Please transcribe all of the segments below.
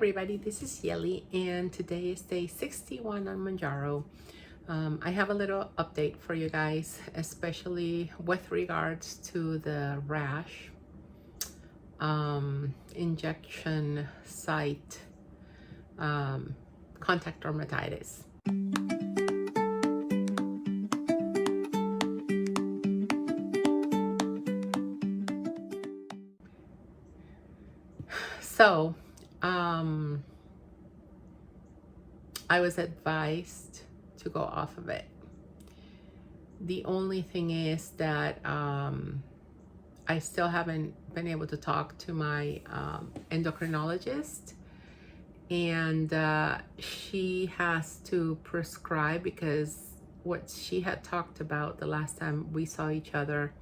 everybody, this is Yeli, and today is day 61 on Mounjaro. I have a little update for you guys, especially with regards to the rash, injection site, contact dermatitis. So, I was advised to go off of it. The only thing is that I still haven't been able to talk to my endocrinologist, and she has to prescribe, because what she had talked about the last time we saw each other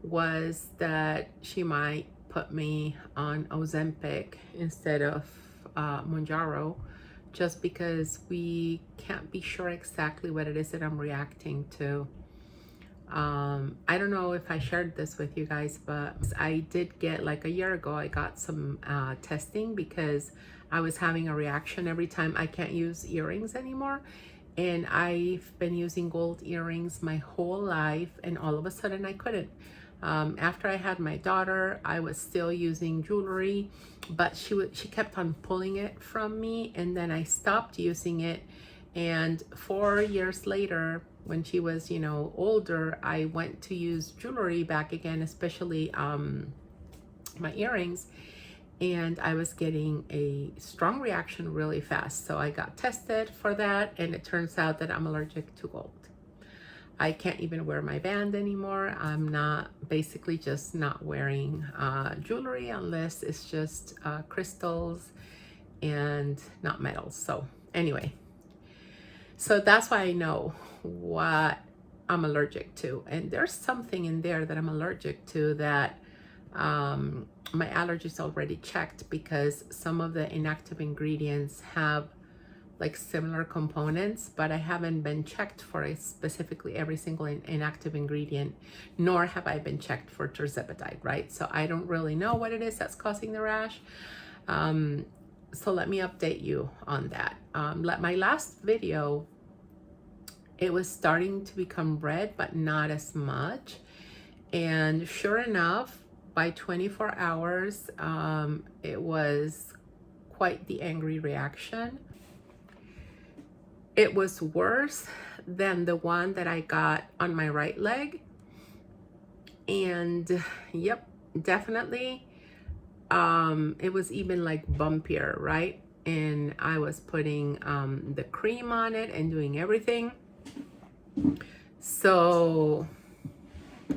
was that she might put me on Ozempic instead of Mounjaro, just because we can't be sure exactly what it is that I'm reacting to. I don't know if I shared this with you guys, but I did get, like a year ago, I got some testing because I was having a reaction every time. I can't use earrings anymore, and I've been using gold earrings my whole life, and all of a sudden I couldn't. After I had my daughter, I was still using jewelry, but she kept on pulling it from me, and then I stopped using it. And 4 years later, when she was, older, I went to use jewelry back again, especially my earrings, and I was getting a strong reaction really fast. So I got tested for that, and it turns out that I'm allergic to gold. I can't even wear my band anymore. I'm basically just not wearing jewelry unless it's just crystals and not metals. So anyway, so that's why I know what I'm allergic to. And there's something in there that I'm allergic to that my allergies already checked, because some of the inactive ingredients have like similar components, but I haven't been checked for specifically every single inactive ingredient, nor have I been checked for Tirzepatide, right? So I don't really know what it is that's causing the rash. So let me update you on that. My last video, it was starting to become red, but not as much. And sure enough, by 24 hours, it was quite the angry reaction. It was worse than the one that I got on my right leg. And yep, definitely. It was even like bumpier, right? And I was putting the cream on it and doing everything. So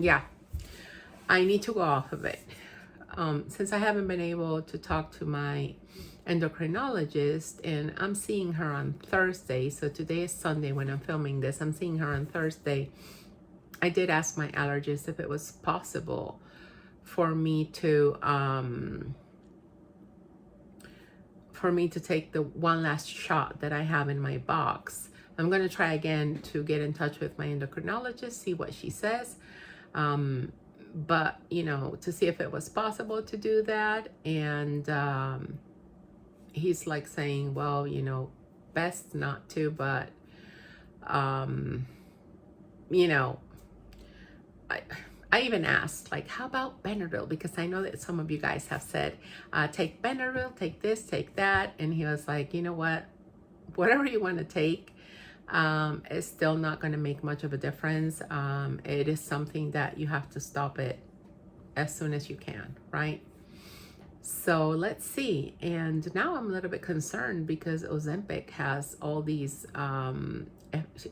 yeah, I need to go off of it. Since I haven't been able to talk to my endocrinologist, and I'm seeing her on Thursday, so today is Sunday when I'm filming this, I'm seeing her on Thursday. I did ask my allergist if it was possible for me to take the one last shot that I have in my box. I'm going to try again to get in touch with my endocrinologist, see what she says, but to see if it was possible to do that. And he's like saying, well, best not to, but I even asked, like, how about Benadryl? Because I know that some of you guys have said, take Benadryl, take this, take that. And he was like, you know what, whatever you want to take, it's still not going to make much of a difference. It is something that you have to stop it as soon as you can, right? So let's see. And now I'm a little bit concerned because Ozempic has all these,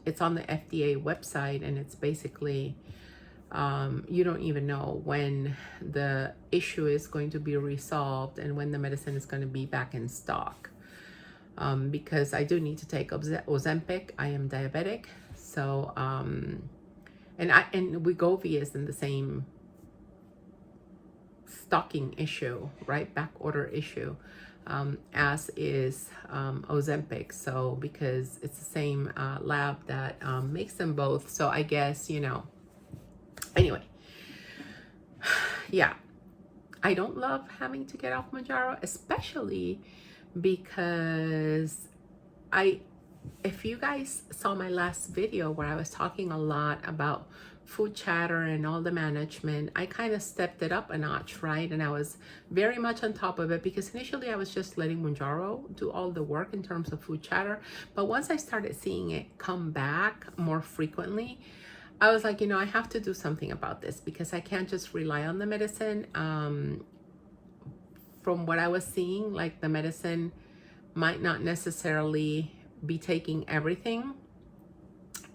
it's on the FDA website, and it's basically, you don't even know when the issue is going to be resolved and when the medicine is going to be back in stock. Because I do need to take Ozempic. I am diabetic. So, and Wegovy is in the same stocking issue, right? Back order issue, as is Ozempic. So because it's the same lab that makes them both. So I guess, anyway, yeah, I don't love having to get off Mounjaro, especially because if you guys saw my last video where I was talking a lot about food chatter and all the management, I kind of stepped it up a notch, right? And I was very much on top of it, because initially I was just letting Mounjaro do all the work in terms of food chatter. But once I started seeing it come back more frequently, I was like, I have to do something about this, because I can't just rely on the medicine. From what I was seeing, like, the medicine might not necessarily be taking everything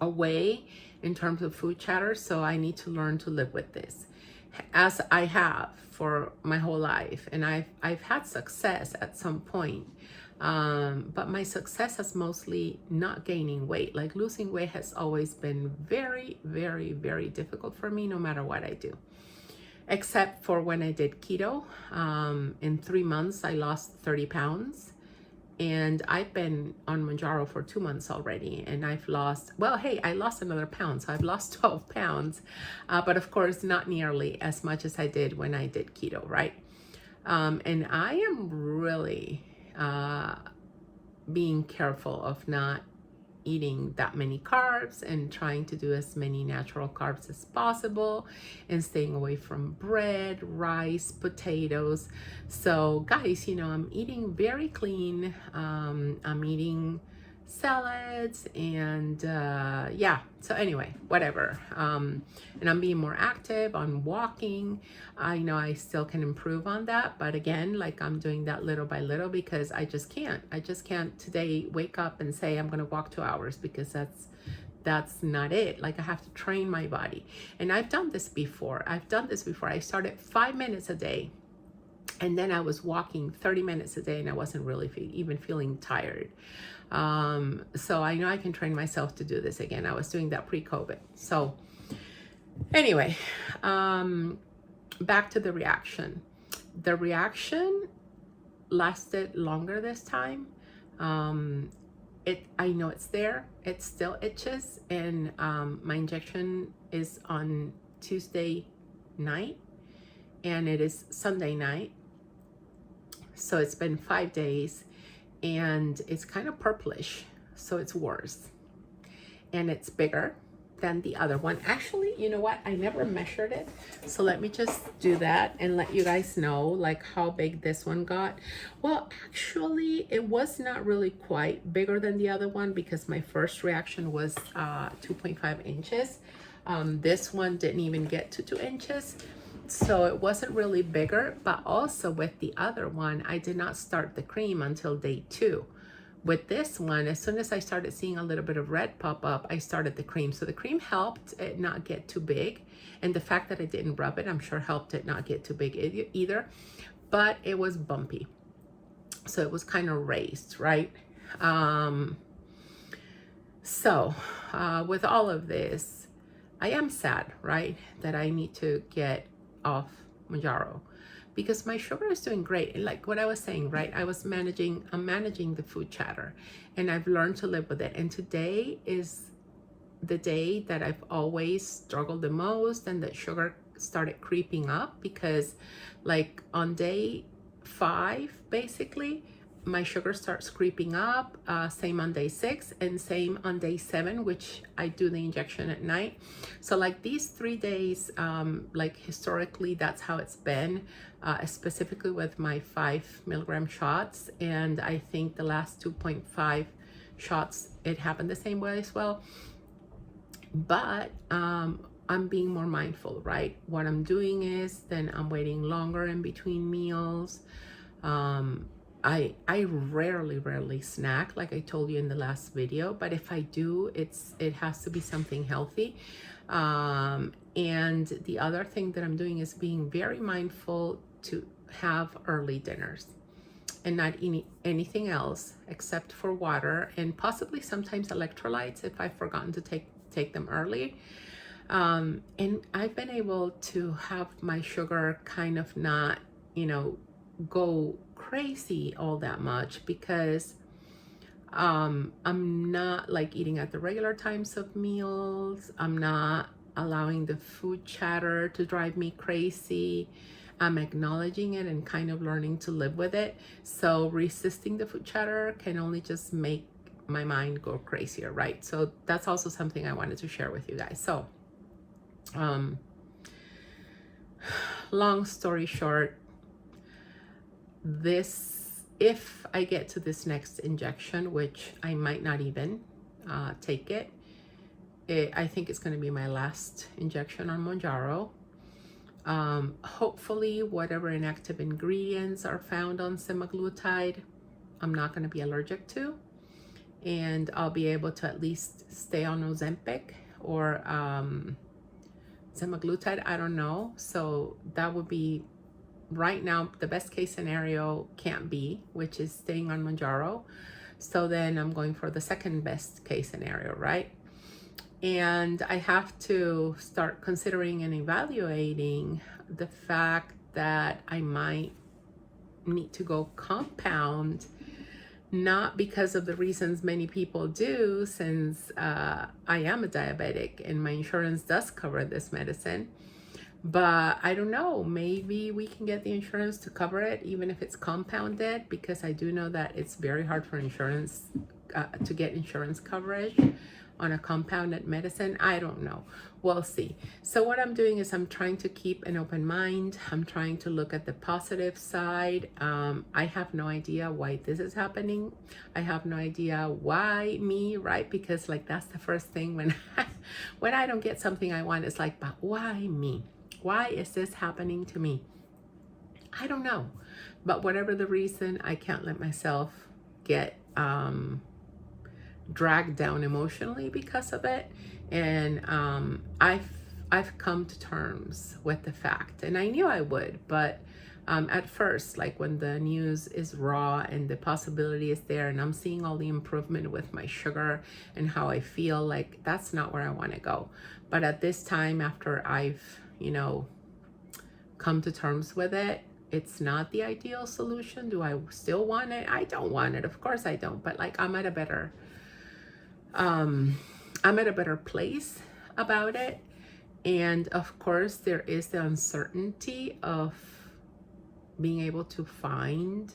away in terms of food chatter. So I need to learn to live with this, as I have for my whole life. And I've had success at some point. But my success has mostly not gaining weight. Like, losing weight has always been very, very, very difficult for me, no matter what I do. Except for when I did keto. In 3 months, I lost 30 pounds. And I've been on Mounjaro for 2 months already, and I've lost, well, hey, I lost another pound, so I've lost 12 pounds, but of course not nearly as much as I did when I did keto, right? And I am really being careful of not eating that many carbs, and trying to do as many natural carbs as possible, and staying away from bread, rice, potatoes. So guys, I'm eating very clean. I'm eating salads, and yeah, so anyway, whatever. And I'm being more active on walking. I know I still can improve on that, but again, like, I'm doing that little by little, because I just can't today wake up and say I'm going to walk 2 hours, because that's not it. Like, I have to train my body. And I've done this before. I started 5 minutes a day, and then I was walking 30 minutes a day, and I wasn't really even feeling tired. So I know I can train myself to do this again. I was doing that pre-COVID. So anyway, back to the reaction. The reaction lasted longer this time. I know it's there. It still itches, and my injection is on Tuesday night, and it is Sunday night. So it's been 5 days, and it's kind of purplish, so it's worse, and it's bigger than the other one. Actually, you know what? I never measured it, so let me just do that and let you guys know, like, how big this one got. Well, actually, it was not really quite bigger than the other one, because my first reaction was 2.5 inches. This one didn't even get to 2 inches. So it wasn't really bigger, but also with the other one, I did not start the cream until day 2. With this one, as soon as I started seeing a little bit of red pop up, I started the cream. So the cream helped it not get too big. And the fact that I didn't rub it, I'm sure helped it not get too big either. But it was bumpy. So it was kind of raised, right? So with all of this, I am sad, right? That I need to get off Mounjaro, because my sugar is doing great. And like what I was saying, right? I'm managing the food chatter, and I've learned to live with it. And today is the day that I've always struggled the most, and that sugar started creeping up, because like on day 5, basically, my sugar starts creeping up, same on day 6 and same on day 7, which I do the injection at night. So like these 3 days, like historically, that's how it's been, specifically with my 5 milligram shots. And I think the last 2.5 shots, it happened the same way as well. But I'm being more mindful, right? What I'm doing is then I'm waiting longer in between meals. I rarely snack, like I told you in the last video, but if I do, it has to be something healthy. And the other thing that I'm doing is being very mindful to have early dinners and not eat anything else except for water, and possibly sometimes electrolytes if I've forgotten to take them early. And I've been able to have my sugar kind of not, go crazy all that much, because I'm not like eating at the regular times of meals. I'm not allowing the food chatter to drive me crazy. I'm acknowledging it and kind of learning to live with it. So resisting the food chatter can only just make my mind go crazier, right? So that's also something I wanted to share with you guys. So long story short, if I get to this next injection, which I might not even take it, I think it's going to be my last injection on Mounjaro. Hopefully whatever inactive ingredients are found on semaglutide, I'm not going to be allergic to, and I'll be able to at least stay on Ozempic or semaglutide. I don't know. So that would be, right now, the best case scenario can't be, which is staying on Mounjaro. So then I'm going for the second best case scenario, right? And I have to start considering and evaluating the fact that I might need to go compound, not because of the reasons many people do, since I am a diabetic and my insurance does cover this medicine. But I don't know, maybe we can get the insurance to cover it, even if it's compounded, because I do know that it's very hard for insurance to get insurance coverage on a compounded medicine. I don't know. We'll see. So what I'm doing is I'm trying to keep an open mind. I'm trying to look at the positive side. I have no idea why this is happening. I have no idea why me, right? Because like that's the first thing when when I don't get something I want, it's like, but why me? Why is this happening to me? I don't know. But whatever the reason, I can't let myself get dragged down emotionally because of it. And I've come to terms with the fact, and I knew I would, but at first, like when the news is raw and the possibility is there and I'm seeing all the improvement with my sugar and how I feel, like that's not where I want to go. But at this time, after I've, you know, come to terms with it, it's not the ideal solution. Do I still want it? I don't want it. Of course I don't. But like I'm at a better place about it. And of course there is the uncertainty of being able to find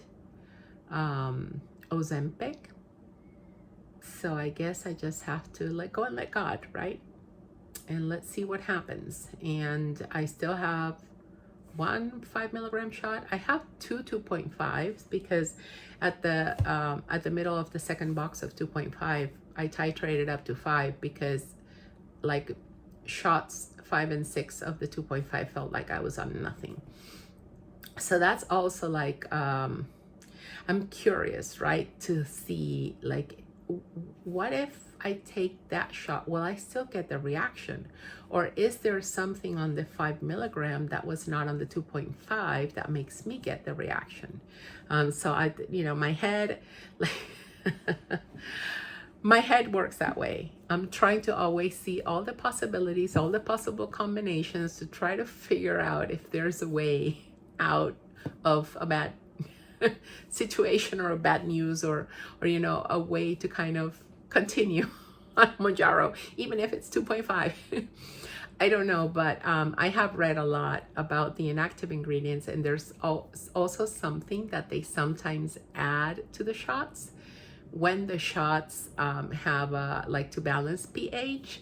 Ozempic. So I guess I just have to let go and let God, right? And let's see what happens. And I still have 1 5 milligram shot. I have 2 2.5s because at the middle of the second box of 2.5, I titrated up to 5 because like shots 5 and 6 of the 2.5 felt like I was on nothing. So that's also like I'm curious, right, to see like what if I take that shot, will I still get the reaction? Or is there something on the 5 milligram that was not on the 2.5 that makes me get the reaction? So I, you know, my head, like, my head works that way. I'm trying to always see all the possibilities, all the possible combinations to try to figure out if there's a way out of a bad situation or a bad news or you know, a way to kind of continue on Mounjaro, even if it's 2.5. I don't know, but I have read a lot about the inactive ingredients, and there's also something that they sometimes add to the shots when the shots have like to balance pH.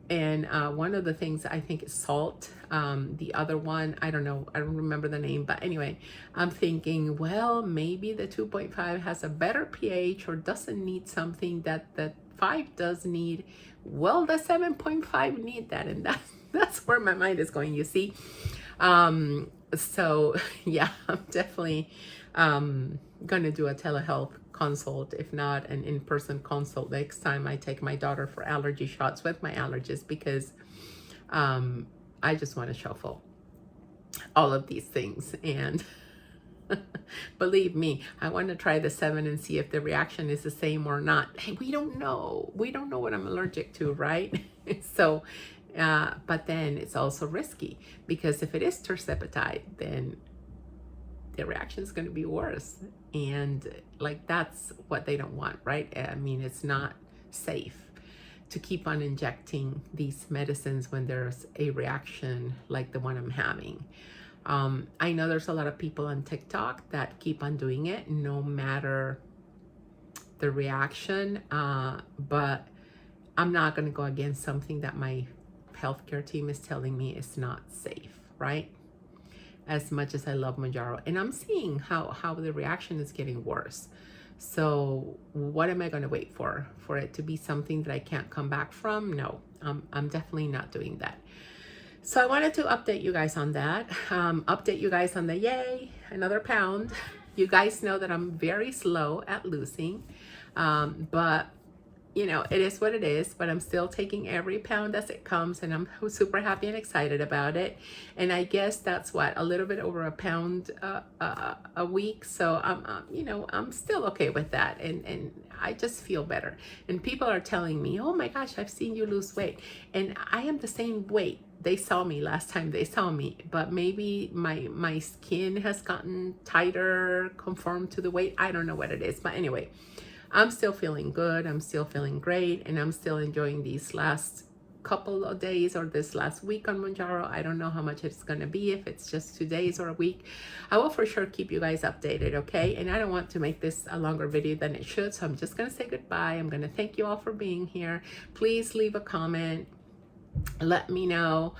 And one of the things I think is salt. The other one, I don't know, I don't remember the name, but anyway, I'm thinking, well, maybe the 2.5 has a better pH or doesn't need something that the 5 does need. Well, the 7.5 need that, and that's where my mind is going, you see. So yeah, I'm definitely gonna do a telehealth consult, if not an in-person consult, next time I take my daughter for allergy shots with my allergist, because I just want to shuffle all of these things. And believe me, I want to try the 7 and see if the reaction is the same or not. Hey, we don't know what I'm allergic to, right? So but then it's also risky, because if it is Tirzepatide, then the reaction is going to be worse, and like that's what they don't want, right? I mean, it's not safe to keep on injecting these medicines when there's a reaction like the one I'm having. I know there's a lot of people on TikTok that keep on doing it no matter the reaction, but I'm not going to go against something that my healthcare team is telling me is not safe, right? As much as I love Mounjaro, and I'm seeing how the reaction is getting worse. So what am I going to wait for it to be something that I can't come back from? No, I'm definitely not doing that. So I wanted to update you guys on that. Update you guys on the yay, another pound. You guys know that I'm very slow at losing, but you know, it is what it is, but I'm still taking every pound as it comes, and I'm super happy and excited about it. And I guess that's what, a little bit over a pound a week. So you know, I'm still okay with that, and I just feel better. And people are telling me, oh my gosh, I've seen you lose weight, and I am the same weight they saw me last time they saw me, but maybe my skin has gotten tighter, conformed to the weight. I don't know what it is, but anyway, I'm still feeling good. I'm still feeling great, and I'm still enjoying these last couple of days or this last week on Mounjaro. I don't know how much it's gonna be, if it's just 2 days or a week. I will for sure keep you guys updated, okay? And I don't want to make this a longer video than it should, so I'm just gonna say goodbye. I'm gonna thank you all for being here. Please leave a comment. Let me know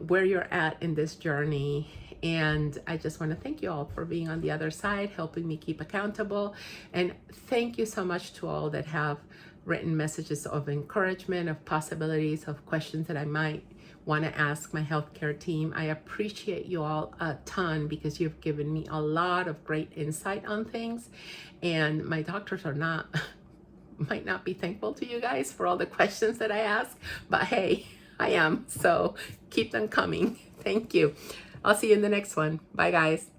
where you're at in this journey. And I just want to thank you all for being on the other side, helping me keep accountable. And thank you so much to all that have written messages of encouragement, of possibilities, of questions that I might want to ask my healthcare team. I appreciate you all a ton, because you've given me a lot of great insight on things. And my doctors are not, might not be thankful to you guys for all the questions that I ask, but hey, I am. So keep them coming. Thank you. I'll see you in the next one. Bye, guys.